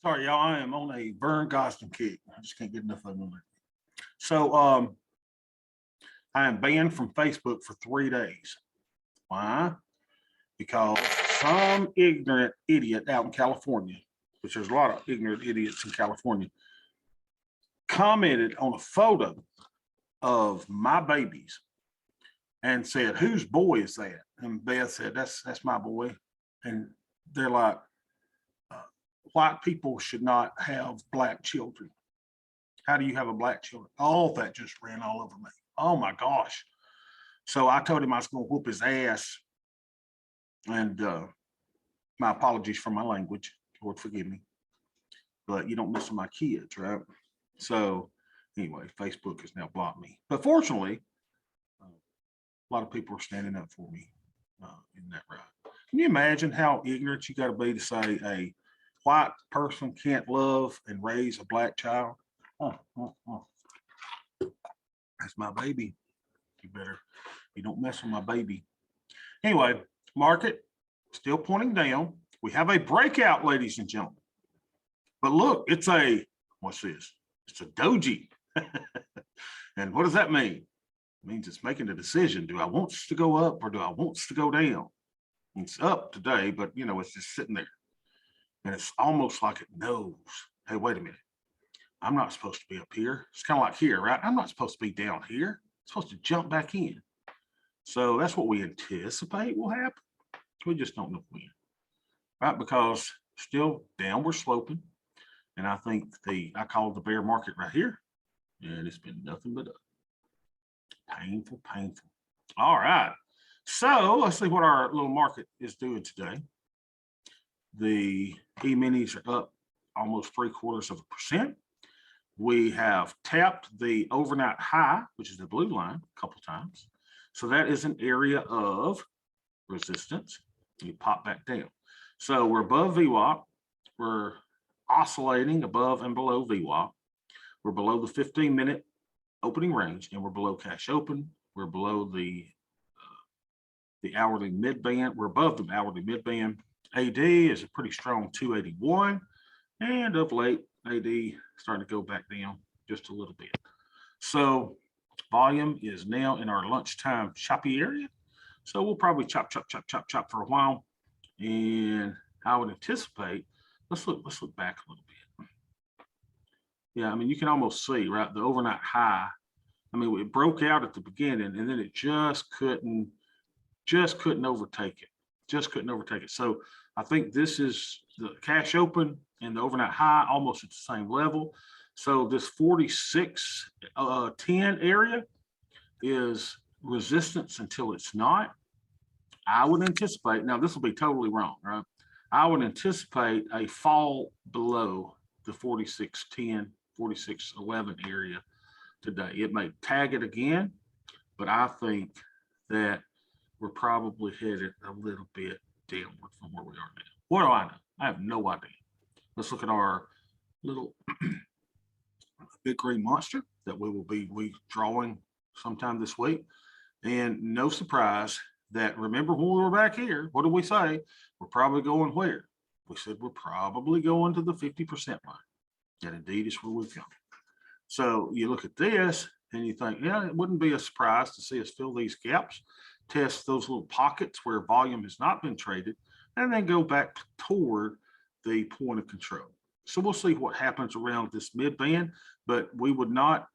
Sorry, y'all. I am on a Vern Gosling kick. I just can't get enough of them. So, I am banned from Facebook for 3 days. Why? Because some ignorant idiot out in California, which there's a lot of ignorant idiots in California, commented on a photo of my babies and said, "Whose boy is that?" And Beth said, "That's my boy." And they're like, white people should not have black children. How do you have a black child? All that just ran all over me. Oh my gosh. So I told him I was going to whoop his ass. And my apologies for my language. Lord, forgive me. But you don't mess with my kids, right? So anyway, Facebook has now blocked me. But fortunately, a lot of people are standing up for me in that route. Can you imagine how ignorant you got to be to say a white person can't love and raise a black child? Oh. That's my baby. You don't mess with my baby. Anyway, market still pointing down. We have a breakout, ladies and gentlemen. But look, what's this? It's a doji. And what does that mean? It means it's making a decision. Do I want this to go up or do I want this to go down? It's up today, but it's just sitting there. And it's almost like it knows, hey, wait a minute. I'm not supposed to be up here. It's kind of like here, right? I'm not supposed to be down here. I'm supposed to jump back in. So that's what we anticipate will happen. We just don't know when, right? Because still downward sloping. And I think I call it the bear market right here. And it's been nothing but painful. All right. So let's see what our little market is doing today. The E-minis are up almost 0.75%. We have tapped the overnight high, which is the blue line, a couple times. So that is an area of resistance. You pop back down. So we're above VWAP. We're oscillating above and below VWAP. We're below the 15-minute opening range, and we're below cash open. We're below the hourly mid band. We're above the hourly mid band. AD is a pretty strong 281, and of late, AD starting to go back down just a little bit. So volume is now in our lunchtime choppy area. So we'll probably chop for a while. And I would anticipate, let's look back a little bit. Yeah, I mean, you can almost see, right, the overnight high. I mean, it broke out at the beginning and then it just couldn't overtake it. Just couldn't overtake it. So I think this is the cash open and the overnight high almost at the same level. So this 46.10 area is resistance until it's not. I would anticipate, now this will be totally wrong, right? I would anticipate a fall below the 46.10, 46.11 area today. It may tag it again, but I think that we're probably headed a little bit downward from where we are now. What do I know? I have no idea. Let's look at our little big green monster that we will be withdrawing sometime this week. And no surprise that, remember when we were back here, what did we say? We're probably going where? We said we're probably going to the 50% line. And indeed is where we've gone. So you look at this and you think, yeah, it wouldn't be a surprise to see us fill these gaps, test those little pockets where volume has not been traded, and then go back toward the point of control. So we'll see what happens around this mid band, but we would not,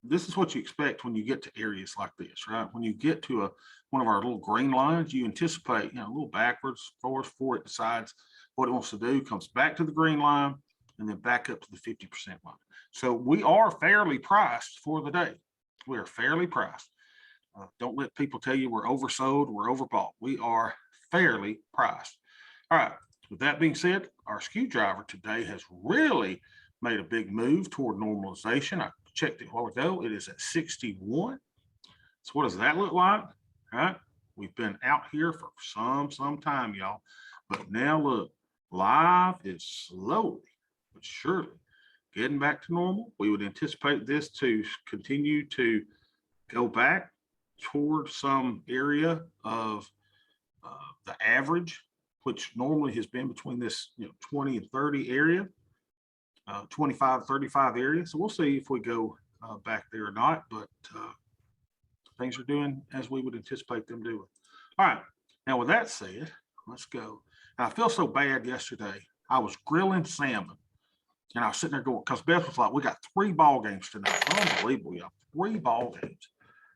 this is what you expect when you get to areas like this, right? When you get to one of our little green lines, you anticipate, a little backwards, forwards, before it decides what it wants to do, comes back to the green line, and then back up to the 50% line. So we are fairly priced for the day. We are fairly priced. Don't let people tell you we're oversold, we're overbought. We are fairly priced. All right. With that being said, our skew driver today has really made a big move toward normalization. I checked it a while ago. It is at 61. So what does that look like? All right. We've been out here for some time, y'all. But now look, live is slowly but surely getting back to normal. We would anticipate this to continue to go back toward some area of the average, which normally has been between this 20 and 30 area. 25, 35 area. So we'll see if we go back there or not, but things are doing as we would anticipate them doing. All right. Now, with that said, let's go. And I feel so bad yesterday. I was grilling salmon and I was sitting there going, because Beth was like, we got 3 ball games tonight. Unbelievable, y'all. 3 ball games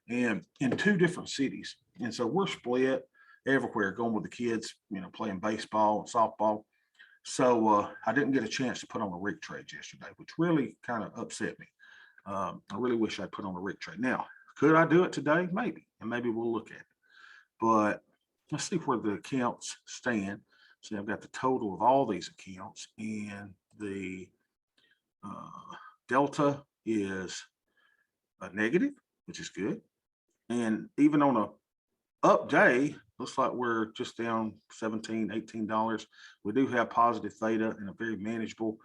and in 2 different cities. And so we're split everywhere, going with the kids, playing baseball and softball. So I didn't get a chance to put on a rig trade yesterday, which really kind of upset me. I really wish I'd put on a rig trade. Now, could I do it today? Maybe, and maybe we'll look at it. But let's see where the accounts stand. See, I've got the total of all these accounts, and the delta is a negative, which is good. And even on a up day, looks like we're just down $17, $18. We do have positive theta and a very manageable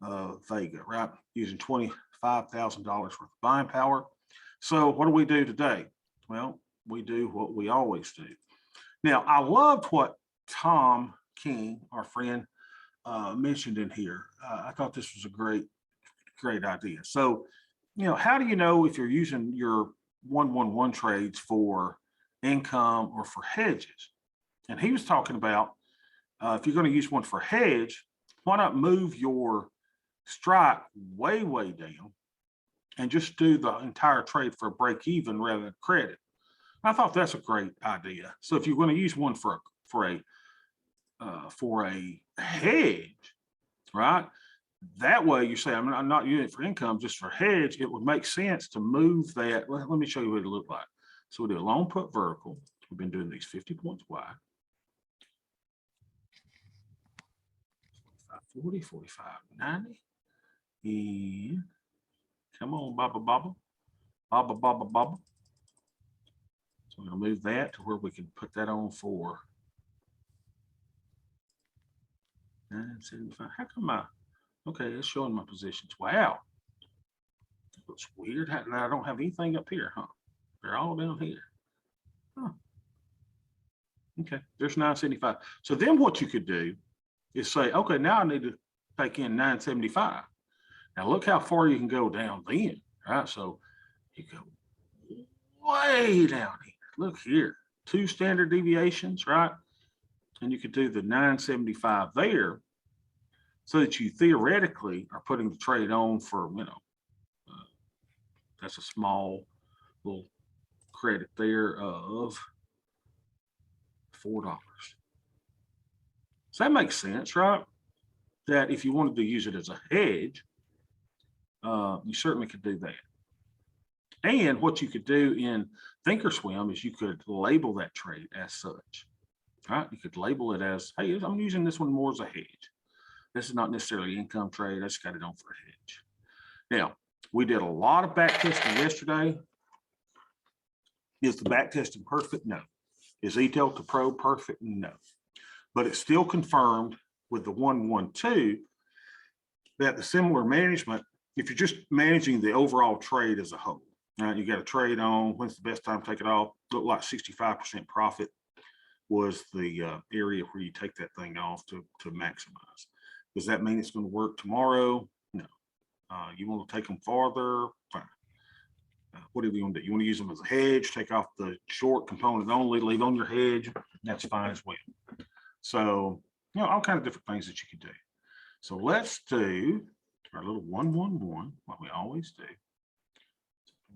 Vega, right? Using $25,000 worth of buying power. So what do we do today? Well, we do what we always do. Now, I loved what Tom King, our friend, mentioned in here. I thought this was a great idea. So, how do you know if you're using your 1-1-1 trades for income or for hedges? And he was talking about if you're going to use one for hedge, why not move your strike way down and just do the entire trade for a break even rather than credit? I thought that's a great idea. So if you're going to use one for a hedge, right? That way you say, I'm not using it for income, just for hedge. It would make sense to move that. Let me show you what it looked like. So we do a long put vertical. We've been doing these 50 points wide. 40, 45, 90. And come on, Baba. So I'm going to move that to where we can put that on for 975. How come okay, it's showing my positions. Wow. It looks weird. I don't have anything up here, huh? They're all down here. Huh. Okay, there's 975. So then what you could do is say, okay, now I need to take in 975. Now look how far you can go down then, right? So you go way down here. Look here, 2 standard deviations, right? And you could do the 975 there so that you theoretically are putting the trade on for, that's a small little credit there of $4. So that makes sense, right? That if you wanted to use it as a hedge, you certainly could do that. And what you could do in Thinkorswim is you could label that trade as such, right? You could label it as, hey, I'm using this one more as a hedge. This is not necessarily an income trade. I just got it on for a hedge. Now, we did a lot of back testing yesterday. Is the back testing perfect? No. Is eDelta Pro perfect? No. But it's still confirmed with the 112 that the similar management, if you're just managing the overall trade as a whole, right, you got a trade on, when's the best time to take it off? Looked like 65% profit was the area where you take that thing off to maximize. Does that mean it's going to work tomorrow? No. You want to take them farther? Fine. What do you want to do? You want to use them as a hedge, take off the short component only, leave on your hedge? That's fine as well. So, all kinds of different things that you could do. So let's do our little 1-1-1, what we always do.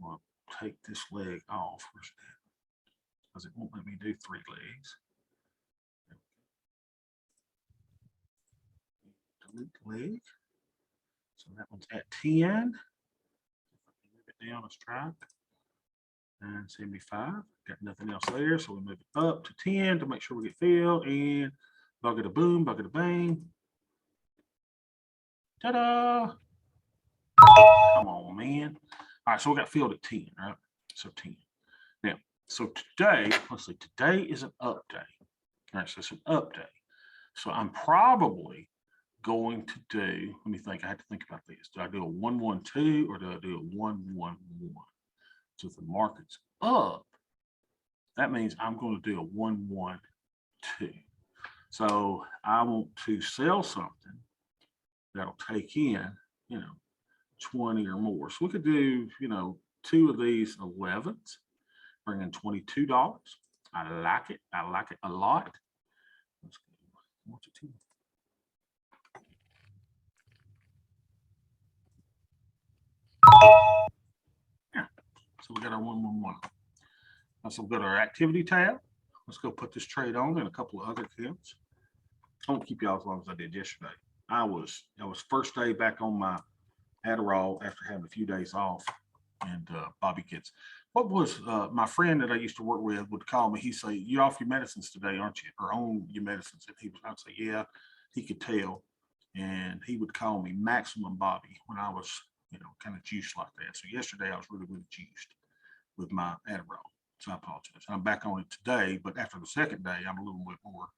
We'll take this leg off. Where's that? Because it won't let me do 3 legs. Delete leg. So that one's at 10. Move it down a strike. 975. Got nothing else there, so we move it up to 10 to make sure we get filled. And bucket of boom, bucket of bang. Ta-da! Come on, man. All right, so we got filled at 10, right? So 10. Now, so today, let's see, today is an up day. All right, so it's an up day. So I'm probably going to do, let me think, I had to think about this. Do I do a 1-1-2 or do I do a 1-1-1? So if the market's up, that means I'm going to do a 1-1-2. So I want to sell something that'll take in 20 or more. So we could do, 2 of these 11s, bring in $22. I like it. I like it a lot. Let's go 1 to 2. Yeah. So we got our 111. Let's go to our activity tab. Let's go put this trade on and a couple of other accounts. I won't keep y'all as long as I did yesterday. I was first day back on my Adderall after having a few days off, and Bobby Kids. What was my friend that I used to work with would call me. He'd say, "You off your medicines today, aren't you? Or on your medicines?" And I'd say, "Yeah." He could tell, and he would call me Maximum Bobby when I was, kind of juiced like that. So yesterday I was really, really juiced with my Adderall. So I apologize. I'm back on it today, but after the second day, I'm a little bit more.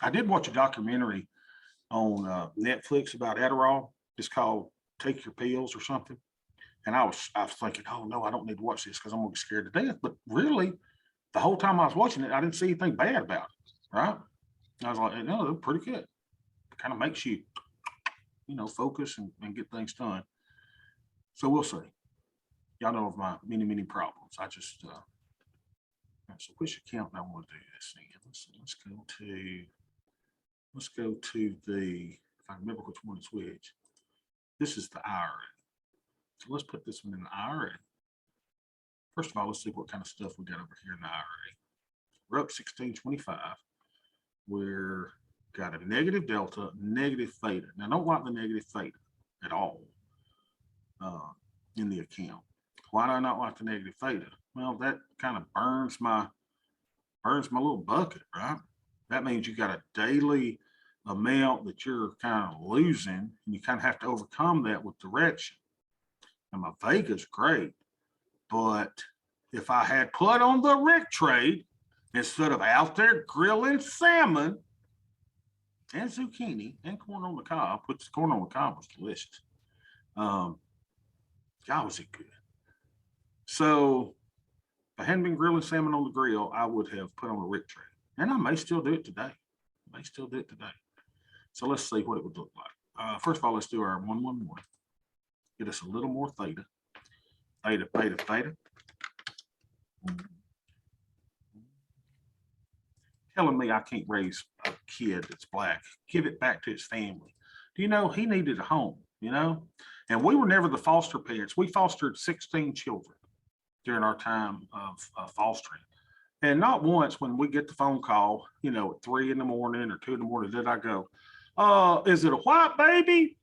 I did watch a documentary on Netflix about Adderall. It's called Take Your Pills or something. And I was thinking, oh no, I don't need to watch this because I'm gonna get scared to death. But really, the whole time I was watching it, I didn't see anything bad about it. Right? I was like, no, they're pretty good. It kind of makes you, focus and get things done. So we'll see. Y'all know of my many, many problems. I just so which account I want to do this in? Let's go to the, if I remember which one is which. This is the IRA. So let's put this one in the IRA. First of all, let's see what kind of stuff we got over here in the IRA. We're up 1625. We're got a negative delta, negative theta. Now, I don't like the negative theta at all in the account. Why do I not like the negative theta? Well, that kind of burns my little bucket, right? That means you got a daily amount that you're kind of losing, and you kind of have to overcome that with direction. And my Vega's great, but if I had put on the Rick trade instead of out there grilling salmon and zucchini and corn on the cob, which the corn on the cob was delicious. God, was it good. So if I hadn't been grilling salmon on the grill, I would have put on a Rick trade. And I may still do it today. So let's see what it would look like. First of all, let's do our 111. Get us a little more theta. Theta. Telling me I can't raise a kid that's black. Give it back to his family. Do you know he needed a home, And we were never the foster parents. We fostered 16 children during our time of fostering. And not once when we get the phone call, at 3 in the morning or 2 in the morning, did I go, is it a white baby?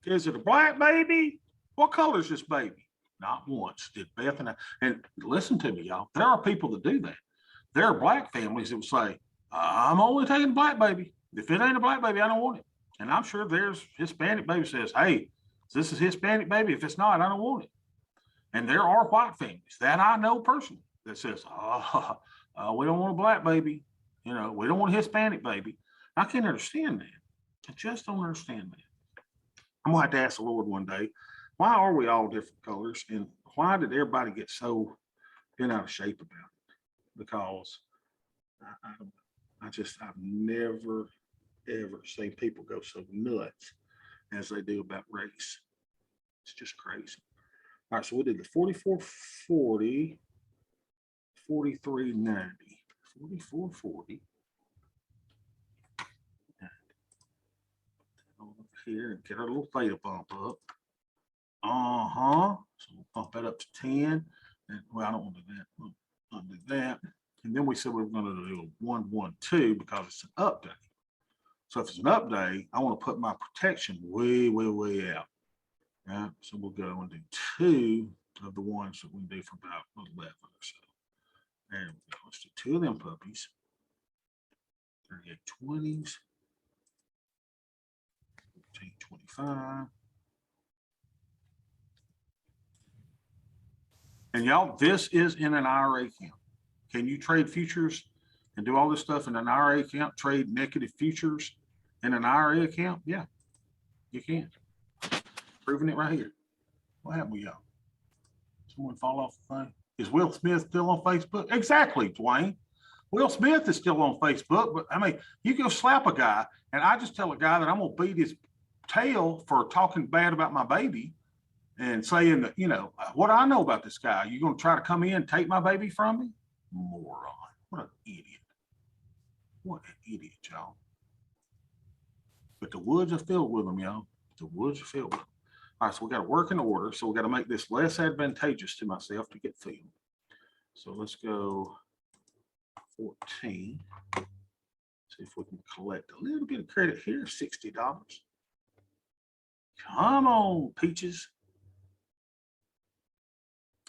Is it a black baby? What color is this baby? Not once did Beth and listen to me, y'all. There are people that do that. There are black families that will say, I'm only taking a black baby. If it ain't a black baby, I don't want it. And I'm sure there's Hispanic baby says, hey, this is Hispanic baby. If it's not, I don't want it. And there are white families that I know personally that says, we don't want a black baby. We don't want a Hispanic baby. I can't understand that. I just don't understand that. I'm going to have to ask the Lord one day, why are we all different colors? And why did everybody get so bent out of shape about it? Because I've never, ever seen people go so nuts as they do about race. It's just crazy. All right, so we did the 4440, 4390, 4440. Over here and get our little theta bump up. So we'll pump that up to 10. And well, I don't want to do that. I'll do that. And then we said we were going to do a 112 because it's an update. So if it's an update, I want to put my protection way, way, way out. Right? So we'll go and do 2 of the ones that we do for about 11 or so. There we go. Let's do 2 of them puppies. 3820s. 1425. And y'all, this is in an IRA account. Can you trade futures and do all this stuff in an IRA account? Trade negative futures in an IRA account? Yeah, you can. Proving it right here. What happened with y'all? Someone fall off the thing? Is Will Smith still on Facebook? Exactly, Dwayne. Will Smith is still on Facebook, but I mean, you go slap a guy, and I just tell a guy that I'm gonna beat his tail for talking bad about my baby and saying that, you know, what I know about this guy. You going to try to come in and take my baby from me? Moron. What an idiot. What an idiot, y'all. But the woods are filled with them, y'all. The woods are filled with them. All right, so we got to work in order. So we got to make this less advantageous to myself to get filled. So let's go 14. See if we can collect a little bit of credit here, $60. Come on, peaches.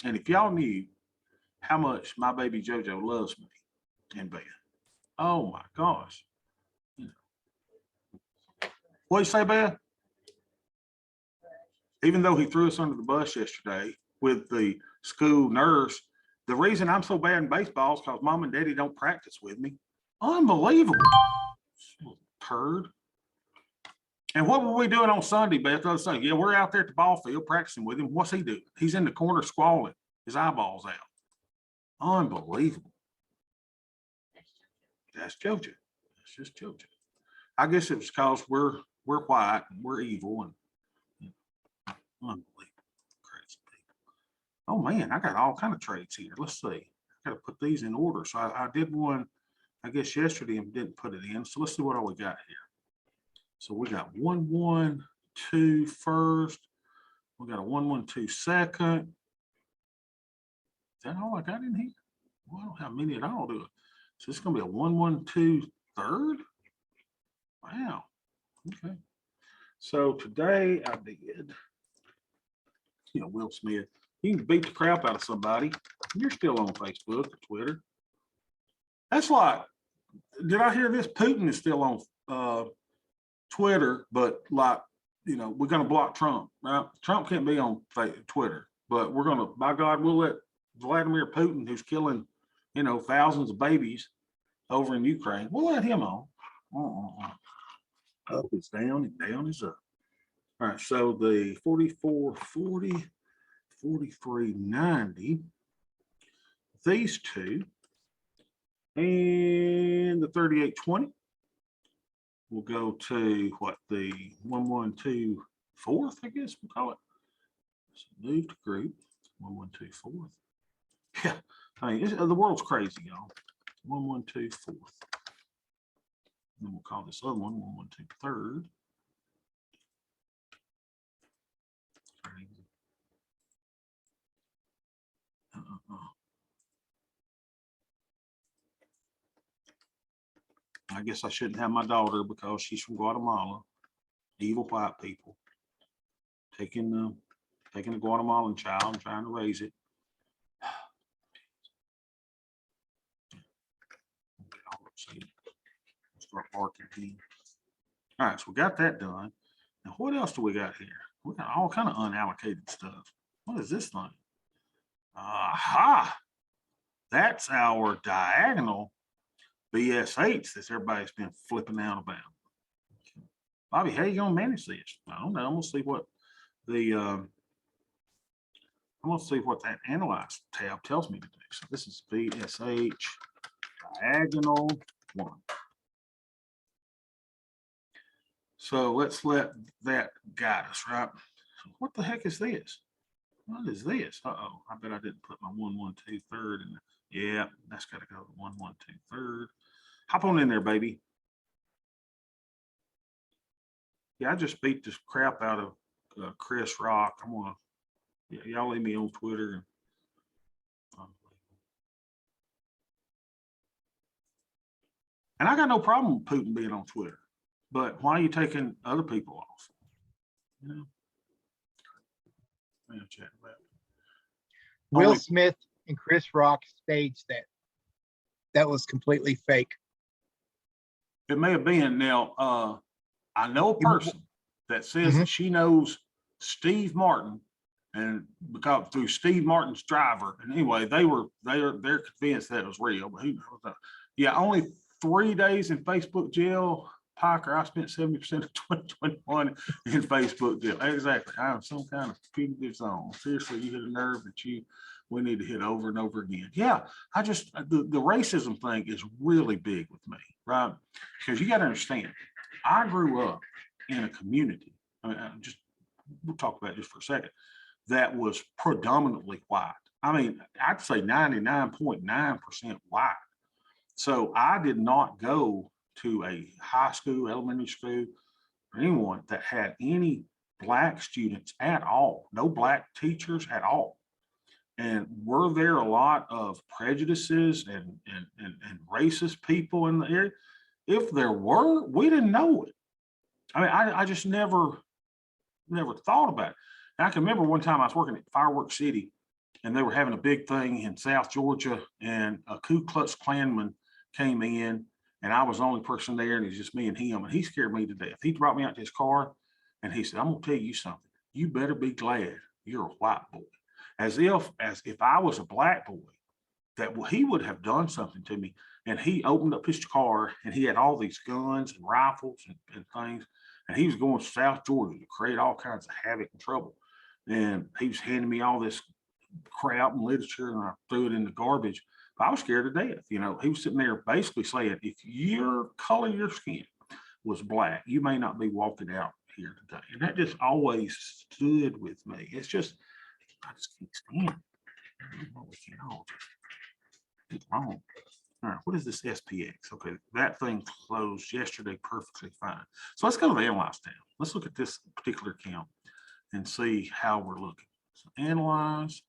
And if y'all knew how much my baby JoJo loves me in bed, oh my gosh. What do you say, Beth? Even though he threw us under the bus yesterday with the school nurse, the reason I'm so bad in baseball is because mom and daddy don't practice with me. Unbelievable. Turd. And what were we doing on Sunday, Beth? I was saying, yeah, we're out there at the ball field practicing with him. What's he doing? He's in the corner squalling, his eyeballs out. Unbelievable. That's JoJo. That's just JoJo. I guess it was because we're white and we're evil and unbelievable. Crazy people. Oh man, I got all kind of trades here. Let's see. I got to put these in order. So I did one, I guess yesterday and didn't put it in. So let's see what all we got here. So we got 1-1-2 first. We got a 1-1-2 second. Is that all I got in here? Well, I don't have many at all, do it. So it's going to be a 1-1-2 third. Wow. Okay. So today I did, you know, Will Smith. You can beat the crap out of somebody. You're still on Facebook or Twitter. That's like, did I hear this? Putin is still on Twitter, but like, you know, we're going to block Trump, right? Trump can't be on Twitter, but we're going to, by God, we'll let Vladimir Putin, who's killing, you know, thousands of babies over in Ukraine, we'll let him on. Up is down and down is up. All right, so the 44.40, 43.90, these two, and the 38.20. We'll go to what, the 1-1-2 fourth, I guess we'll call it. So move to group, 1-1-2 fourth. Yeah, I mean, the world's crazy, y'all. 1-1-2 fourth. Then we'll call this other one 1-1-2 third. I guess I shouldn't have my daughter because she's from Guatemala. Evil white people taking the Guatemalan child and trying to raise it. Start barking again. All right, so we got that done. Now what else do we got here? We got all kind of unallocated stuff. What is this thing? Aha! That's our diagonal BS8s that everybody's been flipping out about. Bobby, how you gonna manage this? I don't know. I'm gonna see what the I'm gonna see what that analyze tab tells me to do. So this is BSH diagonal 1. So let's let that guide us, right? So what the heck is this? What is this? Uh-oh, I bet I didn't put my 1-1-2 third in there. Yeah, that's got to go 1-1-2 third. Hop on in there, baby. Yeah, I just beat this crap out of Chris Rock. I'm gonna, yeah, y'all leave me on Twitter. And I got no problem with Putin being on Twitter, but why are you taking other people off? You know? Will Smith and Chris Rock staged that. That was completely fake. It may have been. Now, I know a person that says that she knows Steve Martin, and because through Steve Martin's driver. And anyway, they're convinced that it was real. But who knows? Yeah, only 3 days in Facebook jail. Piker, I spent 70% of 2021 in Facebook jail. Exactly. I have some kind of fugitive zone. Seriously, you hit a nerve that we need to hit over and over again. Yeah, I just, the racism thing is really big with me, right? Because you got to understand, I grew up in a community I mean, we'll talk about it just for a second, that was predominantly white. I mean, I'd say 99.9% white. So I did not go to a high school, elementary school, or anyone that had any black students at all, no black teachers at all. And were there a lot of prejudices and racist people in the area? If there were, we didn't know it. I mean, I just never thought about it. And I can remember one time I was working at Fireworks City and they were having a big thing in South Georgia, and a Ku Klux Klanman came in, and I was the only person there, and it was just me and him, and he scared me to death. He brought me out to his car and he said, "I'm gonna tell you something. You better be glad you're a white boy." As if I was a black boy, that he would have done something to me. And he opened up his car and he had all these guns and rifles and things. And he was going to South Georgia to create all kinds of havoc and trouble. And he was handing me all this crap and literature, and I threw it in the garbage. But I was scared to death. You know, he was sitting there basically saying, if your color of your skin was black, you may not be walking out here today. And that just always stood with me. It's just, I just can't stand it. It's wrong. All right, what is this SPX? Okay, that thing closed yesterday perfectly fine. So let's go to the analyze tab. Let's look at this particular account and see how we're looking. So analyze,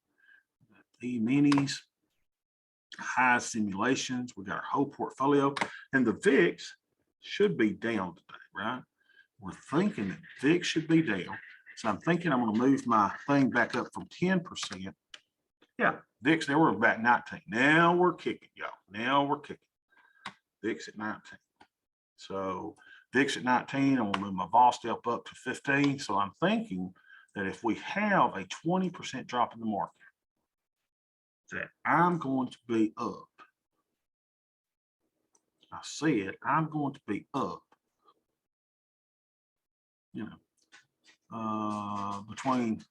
E-minis, high simulations. We got our whole portfolio, and the VIX should be down today, right? We're thinking that VIX should be down. So I'm thinking I'm going to move my thing back up from 10%. Yeah, VIX, there we're about 19. Now we're kicking, y'all. Now we're kicking. VIX at 19. So VIX at 19, I'm gonna move my vol step up to 15. So I'm thinking that if we have a 20% drop in the market, that I'm going to be up. I said I'm going to be up, you know, between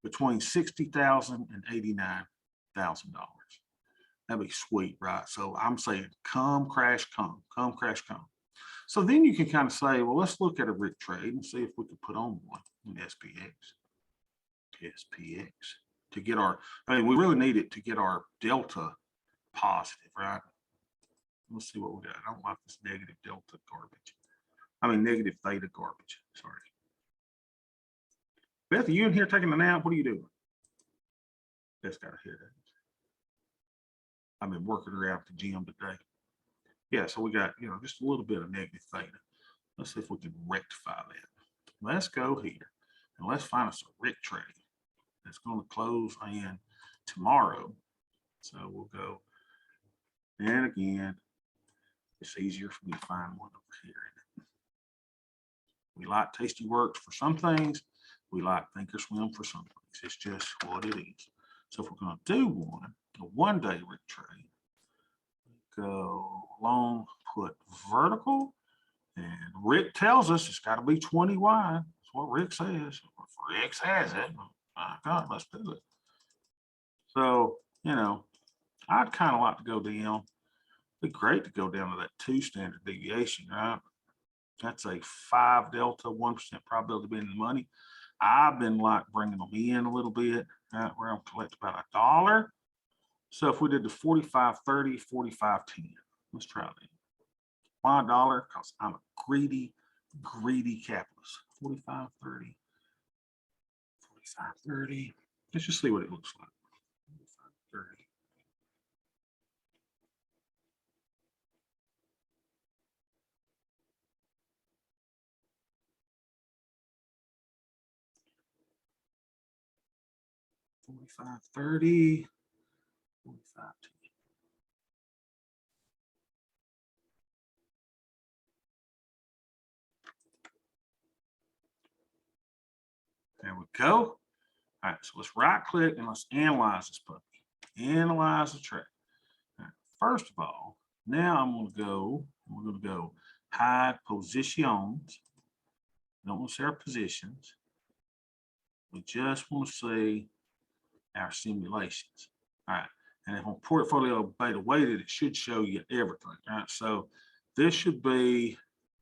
$60,000 and $89,000. That'd be sweet, right? So I'm saying come crash, come crash, come. So then you can kind of say, well, let's look at a RIC trade and see if we can put on one in SPX to get our, I mean, we really need it to get our delta positive, right? Let's see what we got. I don't like this negative delta garbage. I mean, negative theta garbage. Sorry. Beth, are you in here taking a nap? What are you doing? Beth's got a headache. I've been working her out at the gym today. Yeah, so we got, you know, just a little bit of negative theta. Let's see if we can rectify that. Let's go here and let's find us a RIC trade that's going to close in tomorrow. So we'll go, and again, it's easier for me to find one over here. We like Tastyworks for some things. We like Thinkorswim for some things. It's just what it is. So if we're going to do one, a one-day RIC trade, go long, put vertical, and RIC tells us it's got to be 20 wide. That's what RIC says. If RIC says it, my God, let's do it. So, you know, I'd kind of like to go down. It'd be great to go down to that 2 standard deviation, right? That's a 5 delta, 1% probability of being in the money. I've been like bringing them in a little bit, right, where I'm collecting about $1. So if we did the 45.30, 45.10, let's try that. $1, because I'm a greedy capitalist. 45.30, 45.30. Let's just see what it looks like. 45.30. $45.30, 45.10. There we go. All right, so let's right click and let's analyze this puppy. Analyze the trade. Right, first of all, now I'm going to go, we're going to go hide positions. Don't want to see our positions. We just want to see our simulations. All right, and if on portfolio beta weighted, it should show you everything. All right, so this should be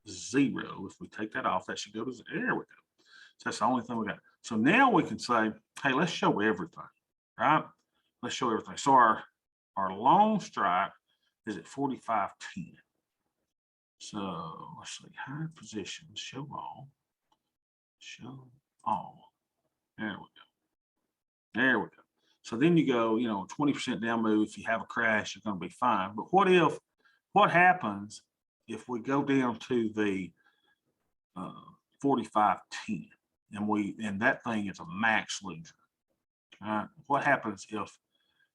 0. If we take that off, that should go to, there we go. So that's the only thing we got. So now we can say, hey, let's show everything, right? Let's show everything. So our long strike is at 45.10. So let's see, high positions, show all. Show all. There we go. There we go. So then you go, 20% down move. If you have a crash, you're going to be fine. But what happens if we go down to the 45.10 and that thing is a max loser? What happens if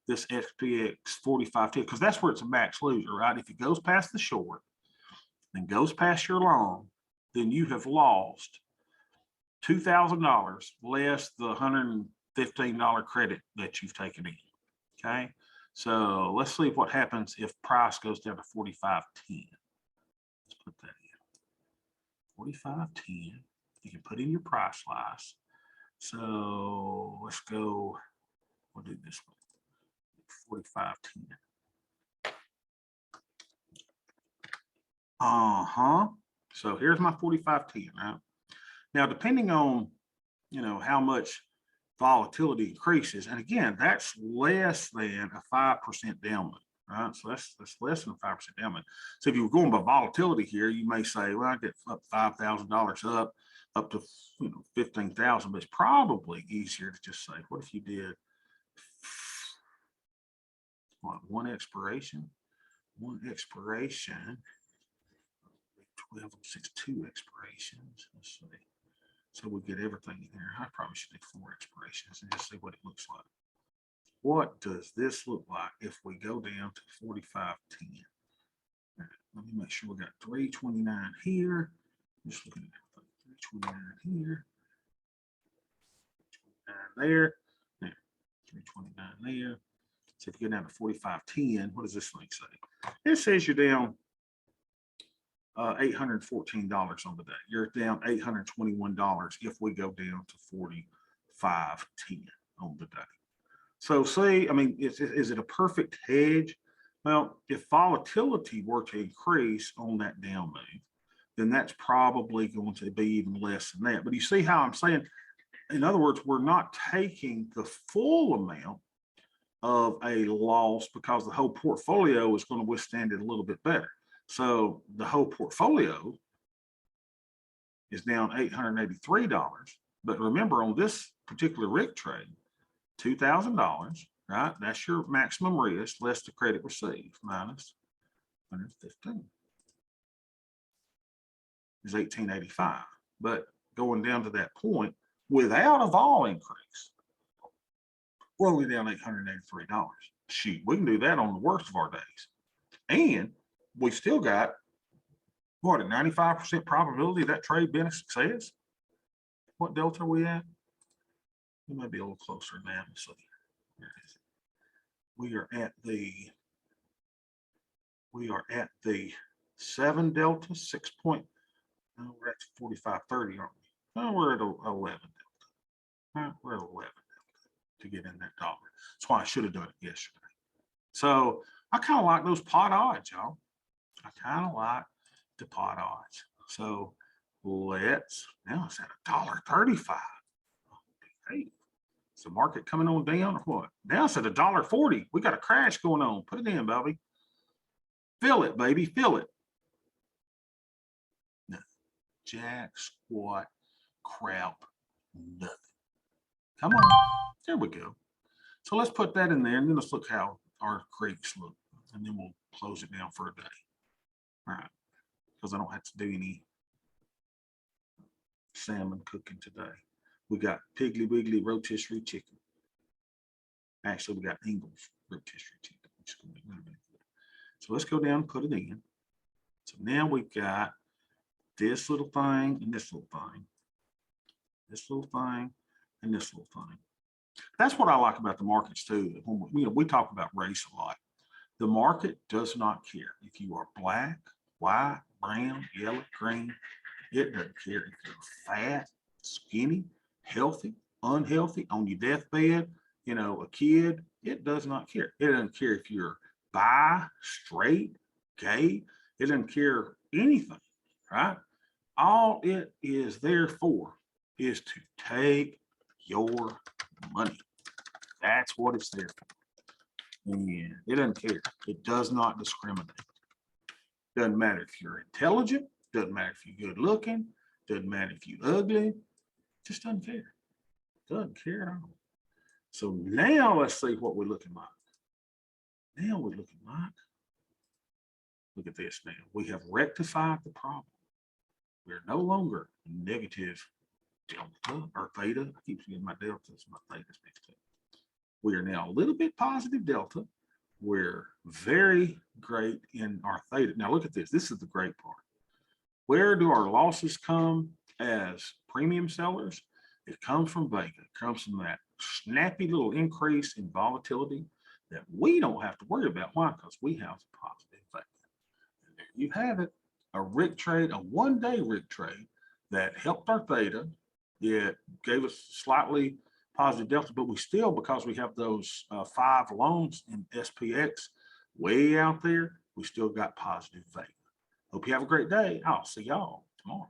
this SPX 45.10, because that's where it's a max loser, right? If it goes past the short, then goes past your long, then you have lost $2,000 less the $115 credit that you've taken in. Okay, so let's see what happens if price goes down to 45.10. Let's put that in 45.10. You can put in your price slice. So let's go. We'll do this one. 45.10. So here's my 45.10. Right now, depending on how much volatility increases, and again, that's less than a 5% down move, right? So that's less than a 5% down move. So if you were going by volatility here, you may say, well, I get up $5,000 up to 15,000, but it's probably easier to just say, what if you did one expiration, 12.62 expirations. Let's see. So we get everything in here. I probably should do 4 expirations and just see what it looks like. What does this look like if we go down to 45.10? Let me make sure we got 329 here. Just looking at 329 here. 329 there. 329 there. So if you go down to 45.10, what does this thing say? It says you're down $814 on the day. You're down $821 if we go down to 45.10 on the day. So see, I mean, is it a perfect hedge? Well, if volatility were to increase on that down move, then that's probably going to be even less than that. But you see how I'm saying, in other words, we're not taking the full amount of a loss because the whole portfolio is going to withstand it a little bit better. So the whole portfolio is down $883. But remember, on this particular RIC trade, $2,000, right? That's your maximum risk less the credit received minus 115 is 1885. But going down to that point without a vol increase, we're only down $883. Shoot, we can do that on the worst of our days. And we still got, what, a 95% probability of that trade being a success? What delta are we at? We might be a little closer now. So where is it? We are at the 7 delta, 6 point. No, we're at 45.30, aren't we? No, we're at 11 delta. We're at 11 delta to get in that dollar. That's why I should have done it yesterday. So I kind of like those pot odds, y'all. I kind of like the pot odds. So let's, now it's at $1.35. Hey, is the market coming on down or what? Now it's at $1.40. We got a crash going on. Put it in, baby. Fill it, baby. Fill it. No. Jack, squat, crap, nothing. Come on. There we go. So let's put that in there and then let's look how our creeks look. And then we'll close it down for a day. All right. Because I don't have to do any salmon cooking today. We got Piggly Wiggly rotisserie chicken. Actually, we got Ingles rotisserie chicken. So let's go down and put it in. So now we've got this little thing and this little thing. This little thing and this little thing. That's what I like about the markets too. When we talk about race a lot. The market does not care if you are black, white, brown, yellow, green. It doesn't care if you're fat, skinny, healthy, unhealthy, on your deathbed, a kid. It does not care. It doesn't care if you're bi, straight, gay. It doesn't care anything, right? All it is there for is to take your money. That's what it's there for. And it doesn't care. It does not discriminate. Doesn't matter if you're intelligent, doesn't matter if you're good looking, doesn't matter if you're ugly, just doesn't care. Doesn't care at all. So now let's see what we're looking like. Now we're looking like, look at this now. We have rectified the problem. We're no longer negative delta or theta. I keep forgetting my deltas, my thetas mixed up. We are now a little bit positive delta. We're very great in our theta. Now look at this. This is the great part. Where do our losses come as premium sellers? It comes from Vega. It comes from that snappy little increase in volatility that we don't have to worry about. Why? Because we have a positive Vega. And there you have it. A rig trade, a one-day rig trade that helped our theta. It gave us slightly positive delta, but we still, because we have those 5 loans in SPX way out there, we still got positive Vega. Hope you have a great day. I'll see y'all tomorrow.